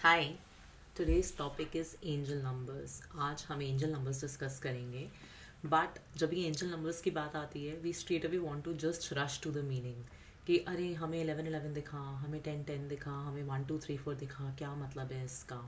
Hi today's topic is angel numbers. आज हम angel numbers discuss करेंगे। बट जब ये एंजल नंबर्स की बात आती है we straight away want to just rush to the meaning कि अरे हमें 11 11 दिखा, हमें 10 10 दिखा, हमें 1 2 3 4 दिखा, क्या मतलब है इसका।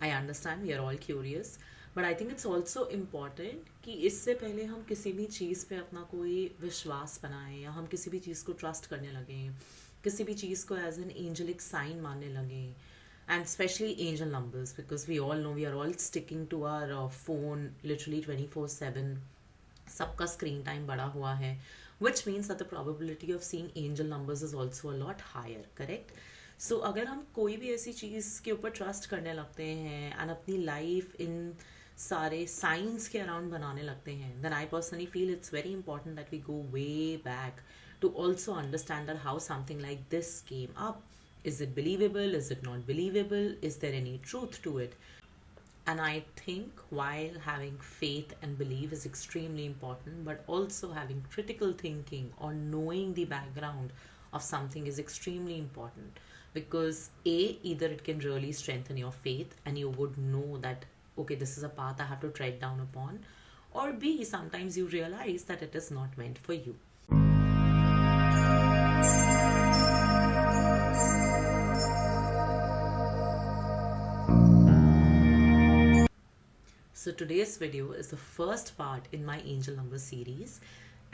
I understand we are all curious, but I think it's also important कि इससे पहले हम किसी भी चीज़ पे अपना कोई विश्वास बनाएं या हम किसी भी चीज़ को ट्रस्ट करने लगें, किसी भी चीज़ को एज एन एंजलिक साइन मानने लगें, and especially angel numbers because we all know we are all sticking to our phone literally 24/7. सबका स्क्रीन टाइम बढ़ा हुआ है, which means that the probability of seeing angel numbers is also a lot higher, correct? So अगर हम कोई भी ऐसी चीज़ के ऊपर ट्रस्ट करने लगते हैं एंड अपनी लाइफ इन सारे साइंस के अराउंड बनाने लगते हैं, then I personally feel it's very important that we go way back to also understand that how something like this came up. Is it believable? Is it not believable? Is there any truth to it? And I think while having faith and belief is extremely important, but also having critical thinking or knowing the background of something is extremely important because A, either it can really strengthen your faith and you would know that, okay, this is a path I have to tread down upon, or B, sometimes you realize that it is not meant for you. So today's video is the first part in my angel number series,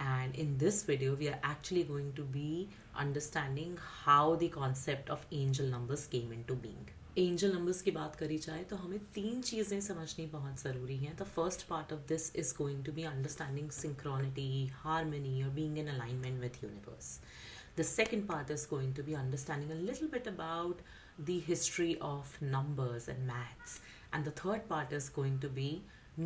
and in this video we are actually going to be understanding how the concept of angel numbers came into being. Angel नंबर्स की बात करी जाए तो हमें तीन चीज़ें समझनी बहुत ज़रूरी हैं. The first part of this is going to be understanding synchronicity, harmony और being in alignment with universe. The second part is going to be understanding a little bit about the history of numbers and maths. And the third part is going to be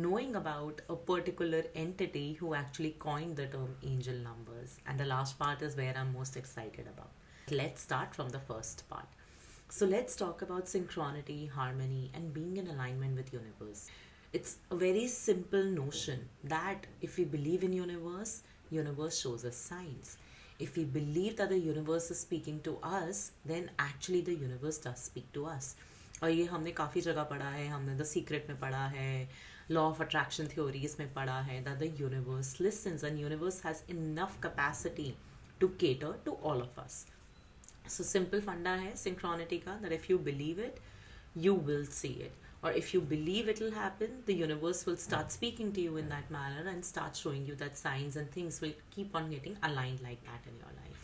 knowing about a particular entity who actually coined the term angel numbers. And the last part is where I'm most excited about. Let's start from the first part. So let's talk about synchronity, harmony, and being in alignment with universe. It's a very simple notion that if we believe in universe shows us signs. If we believe that the universe is speaking to us, then actually the universe does speak to us. और ये हमने काफ़ी जगह पढ़ा है, हमने the secret में पढ़ा है, लॉ ऑफ अट्रैक्शन थ्योरीज में पढ़ा है, that the universe listens and universe has enough capacity to cater to all of us. So simple फंडा है सिंक्रोनिटी का, that if you believe it, you will see it. Or if you believe it will happen, the universe will start speaking to you in that manner and start showing you that signs and things will keep on getting aligned like that in your life.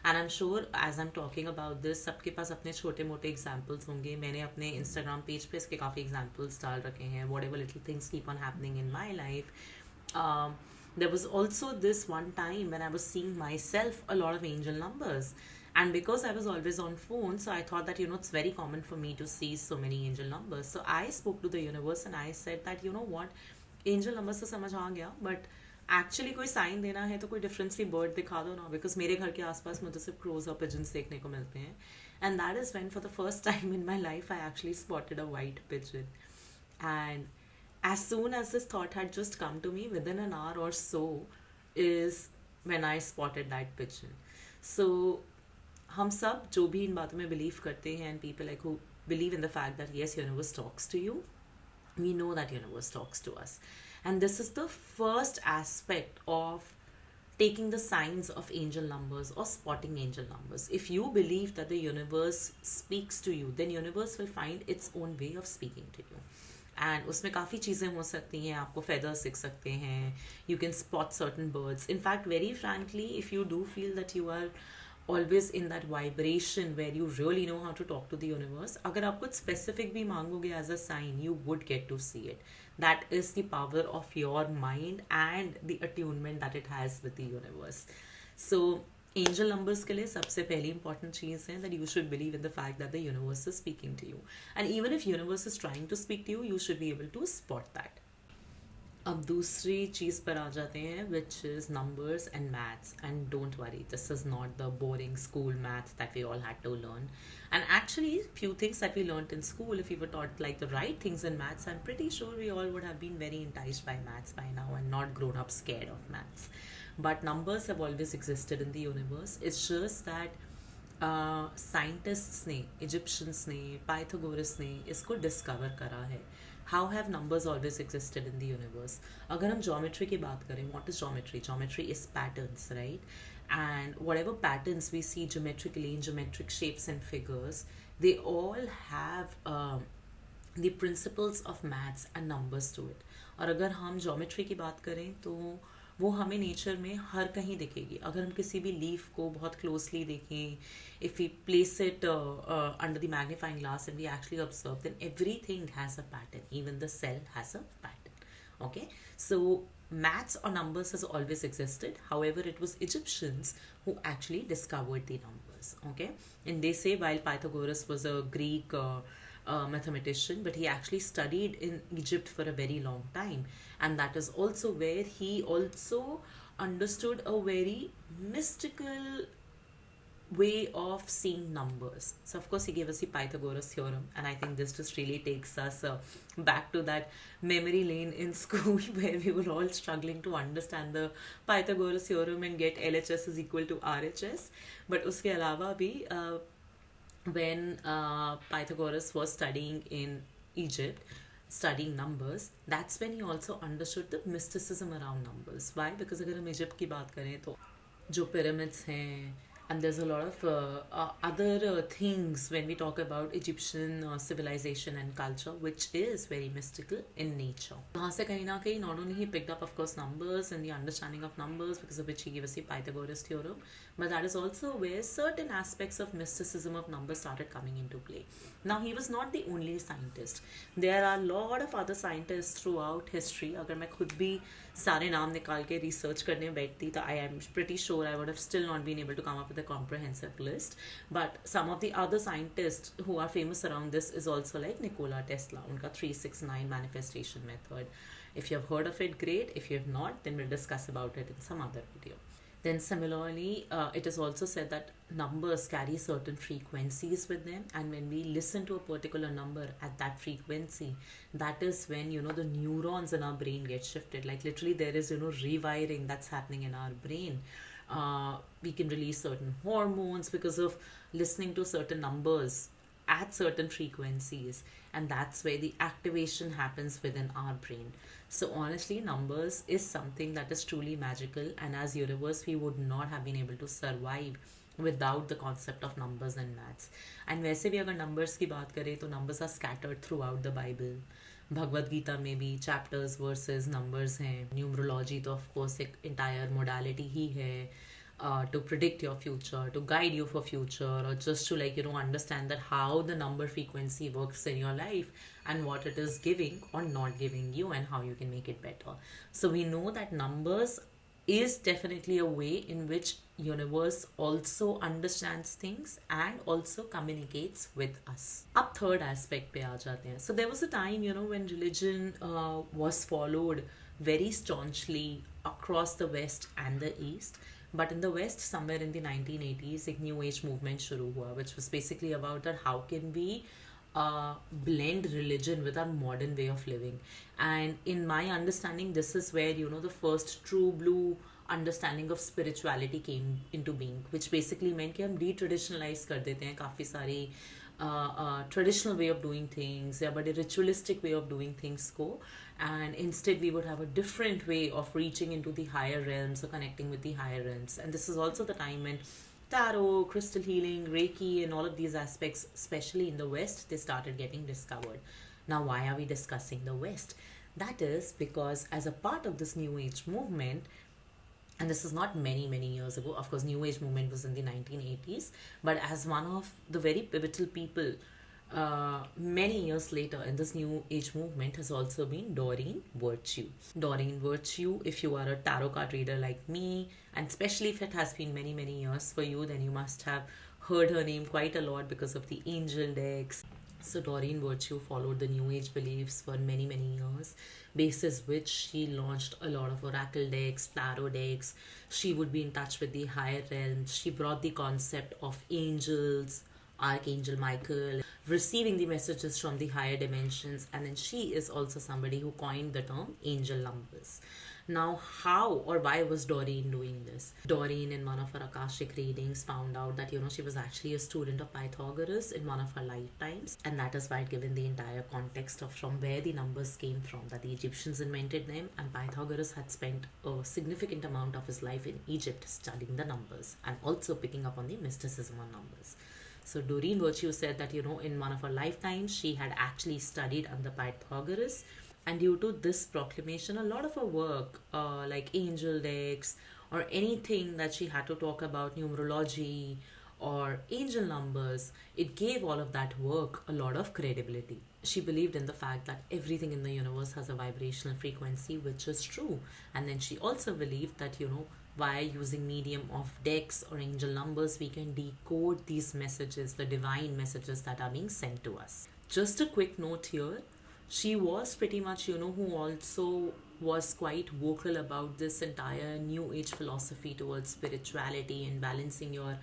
And I'm sure as I'm talking about this, सबके पास अपने छोटे मोटे examples होंगे. मैंने अपने Instagram page पे इसके काफ़ी एग्जाम्पल्स डाल रखे हैं. Whatever little things keep on happening in my life. There was also this one time when I was seeing myself a lot of angel numbers. And because I was always on phone, so I thought that, it's very common for me to see so many angel numbers. So I spoke to the universe and I said that, you know what, angel numbers तो समझ आ गया, but actually कोई sign देना है तो कोई differently bird दिखा दो ना, बिकॉज मेरे घर के आसपास मुझे सिर्फ क्रोज और पिजन्स देखने को मिलते हैं. And that is when for the first time in my life I actually spotted a white pigeon. And as soon as this thought had just come to me, within an hour or so is when I spotted that pigeon. So हम सब जो भी इन बातों में believe करते हैं, and people like who believe in the fact that yes, universe talks to you, we know that universe talks to us. And this is the first aspect of taking the signs of angel numbers or spotting angel numbers. If you believe that the universe speaks to you, then universe will find its own way of speaking to you. And उसमें काफ़ी चीज़ें हो सकती हैं. आपको feathers दिख सकते हैं, you can spot certain birds. in fact, very frankly, if you do feel that you are always in that vibration where you really know how to talk to the universe, अगर आप कुछ specific भी मांगोगे as a sign, you would get to see it. That is the power of your mind and the attunement that it has with the universe. So angel numbers के लिए सबसे पहली important चीज़ है that you should believe in the fact that the universe is speaking to you. And even if universe is trying to speak to you, you should be able to spot that. अब दूसरी चीज़ पर आ जाते हैं, which is numbers and maths. And don't worry, this is not the boring school math that we all had to learn. And actually, few things that we learned in school, if we were taught like the right things in maths, I'm pretty sure we all would have been very enticed by maths by now and not grown up scared of maths. But numbers have always existed in the universe. It's just that scientists ने, Egyptians ने, Pythagoras ने इसको discover करा है. How have numbers always existed in the universe. अगर हम geometry की बात करें, what is geometry? Geometry is patterns, right? And whatever patterns we see geometrically in geometric shapes and figures, they all have the principles of maths and numbers to it. और अगर हम geometry की बात करें तो वो हमें नेचर में हर कहीं दिखेगी. अगर हम किसी भी लीफ को बहुत क्लोजली देखें, if we place it under the magnifying glass and we actually observe, then everything has a pattern, even the cell has a pattern. Okay, so maths or numbers has always existed. However, it was Egyptians who actually discovered the numbers. Okay, and they say while Pythagoras was a Greek mathematician, but he actually studied in Egypt for a very long time, and that is also where he also understood a very mystical way of seeing numbers. So of course he gave us the Pythagoras theorem, and I think this just really takes us back to that memory lane in school where we were all struggling to understand the Pythagoras theorem and get LHS is equal to RHS. But uske alawa bhi when Pythagoras was studying in Egypt, studying numbers, that's when he also understood the mysticism around numbers. Why? Because अगर हम Egypt की बात करें तो जो pyramids हैं, and there's a lot of other things when we talk about Egyptian civilization and culture, which is very mystical in nature. वहाँ से कहीं ना कहीं not only he picked up of course numbers and the understanding of numbers, because of which he gave us the Pythagoras theorem, but that is also where certain aspects of mysticism of numbers started coming into play. Now he was not the only scientist. There are a lot of other scientists throughout history. अगर मैं खुद भी सारे नाम निकाल के research करने बैठती तो I am pretty sure I would have still not been able to come up with a comprehensive list. But some of the other scientists who are famous around this is also like Nikola Tesla. उनका 369 manifestation method. If you have heard of it, great. If you have not, then we'll discuss about it in some other video. Then similarly, it is also said that numbers carry certain frequencies with them, and when we listen to a particular number at that frequency, that is when the neurons in our brain get shifted. Like literally there is rewiring that's happening in our brain. We can release certain hormones because of listening to certain numbers at certain frequencies, and that's where the activation happens within our brain. So honestly, numbers is something that is truly magical, and as universe we would not have been able to survive without the concept of numbers and maths. And वैसे भी अगर numbers की बात करें तो numbers are scattered throughout the Bible. Bhagavad Gita में भी chapters verses numbers हैं. Numerology तो of course एक entire modality ही है. To predict your future, to guide you for future, or just to understand that how the number frequency works in your life and what it is giving or not giving you and how you can make it better. So we know that numbers is definitely a way in which universe also understands things and also communicates with us. अब third aspect पे आ जाते हैं. So there was a time when religion was followed very staunchly across the West and the East. But in the West, somewhere in the 1980s, a new age movement shuru hua, which was basically about that how can we blend religion with our modern way of living. And in my understanding, this is where the first true blue understanding of spirituality came into being, which basically meant कि हम de-traditionalize कर देते हैं काफ़ी सारी traditional way of doing things, या बड़े ritualistic way of doing things को, and instead we would have a different way of reaching into the higher realms or connecting with the higher realms. And this is also the time when tarot, crystal healing, Reiki, and all of these aspects, especially in the West, they started getting discovered. Now, why are we discussing the West? That is because as a part of this New Age movement, and this is not many years ago, of course New Age movement was in the 1980s, but as one of the very pivotal people many years later in this New Age movement has also been Doreen Virtue. Doreen Virtue, if you are a tarot card reader like me, and especially if it has been many years for you, then you must have heard her name quite a lot because of the angel decks. So Doreen Virtue followed the New Age beliefs for many years, basis which she launched a lot of oracle decks, tarot decks. She would be in touch with the higher realms. She brought the concept of angels, Archangel Michael, receiving the messages from the higher dimensions, and then she is also somebody who coined the term angel numbers. Now, how or why was Doreen doing this? Doreen, in one of her Akashic readings, found out that, she was actually a student of Pythagoras in one of her lifetimes. And that is why, given the entire context of from where the numbers came from, that the Egyptians invented them, and Pythagoras had spent a significant amount of his life in Egypt studying the numbers and also picking up on the mysticism on numbers. So Doreen Virtue said that, in one of her lifetimes, she had actually studied under Pythagoras. And due to this proclamation, a lot of her work, like angel decks or anything that she had to talk about, numerology or angel numbers, it gave all of that work a lot of credibility. She believed in the fact that everything in the universe has a vibrational frequency, which is true. And then she also believed that, via using medium of decks or angel numbers, we can decode these messages, the divine messages that are being sent to us. Just a quick note here, she was pretty much, who also was quite vocal about this entire new age philosophy towards spirituality and balancing your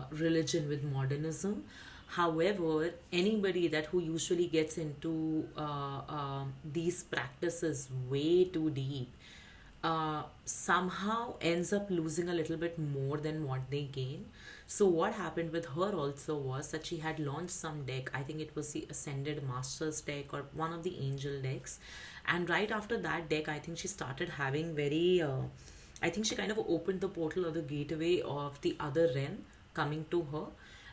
religion with modernism. However, anybody that who usually gets into these practices way too deep somehow ends up losing a little bit more than what they gain. So what happened with her also was that she had launched some deck. I think it was the Ascended Masters deck or one of the angel decks. And right after that deck, I think she started having I think she kind of opened the portal or the gateway of the other realm coming to her.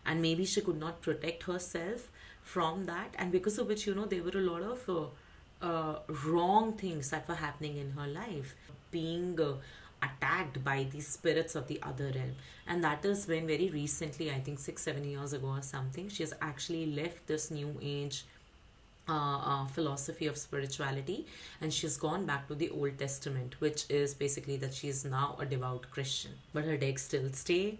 And maybe she could not protect herself from that. And because of which, there were a lot of wrong things that were happening in her life, being attacked by the spirits of the other realm. And that is when very recently, I think 6-7 years ago or something, she has actually left this new age philosophy of spirituality, and she's gone back to the Old Testament, which is basically that she is now a devout Christian. But her decks still stay,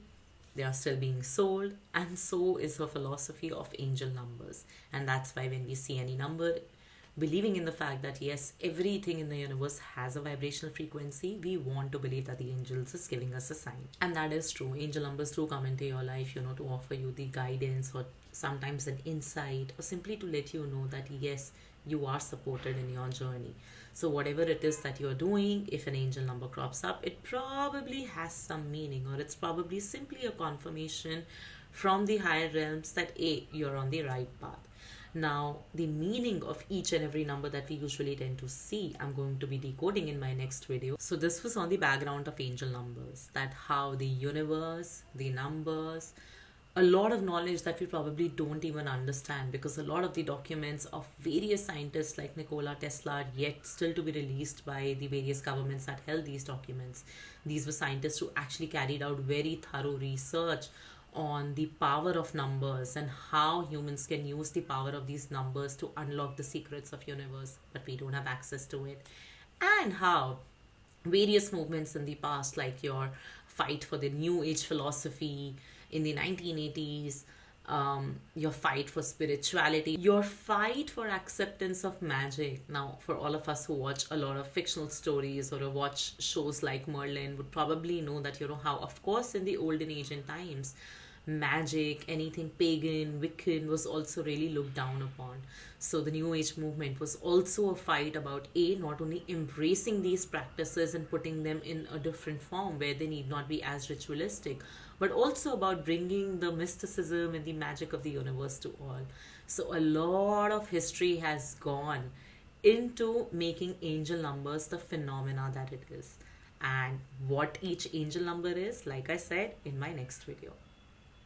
they are still being sold, and so is her philosophy of angel numbers. And that's why when we see any number, believing in the fact that yes, everything in the universe has a vibrational frequency, we want to believe that the angels is giving us a sign. And that is true. Angel numbers do come into your life, to offer you the guidance or sometimes an insight, or simply to let you know that yes, you are supported in your journey. So whatever it is that you're doing, if an angel number crops up, it probably has some meaning, or it's probably simply a confirmation from the higher realms that you're on the right path. Now, the meaning of each and every number that we usually tend to see, I'm going to be decoding in my next video. So this was on the background of angel numbers, that how the universe, the numbers, a lot of knowledge that we probably don't even understand, because a lot of the documents of various scientists like Nikola Tesla are yet still to be released by the various governments that held these documents. These were scientists who actually carried out very thorough research on the power of numbers and how humans can use the power of these numbers to unlock the secrets of universe, but we don't have access to it. And how various movements in the past, like your fight for the new age philosophy in the 1980s, your fight for spirituality, your fight for acceptance of magic. Now, for all of us who watch a lot of fictional stories or watch shows like Merlin, would probably know that, how, of course, in the olden ancient times, magic, anything pagan, Wiccan was also really looked down upon. So the New Age movement was also a fight about not only embracing these practices and putting them in a different form where they need not be as ritualistic, but also about bringing the mysticism and the magic of the universe to all. So a lot of history has gone into making angel numbers the phenomena that it is. And what each angel number is, like I said, in my next video.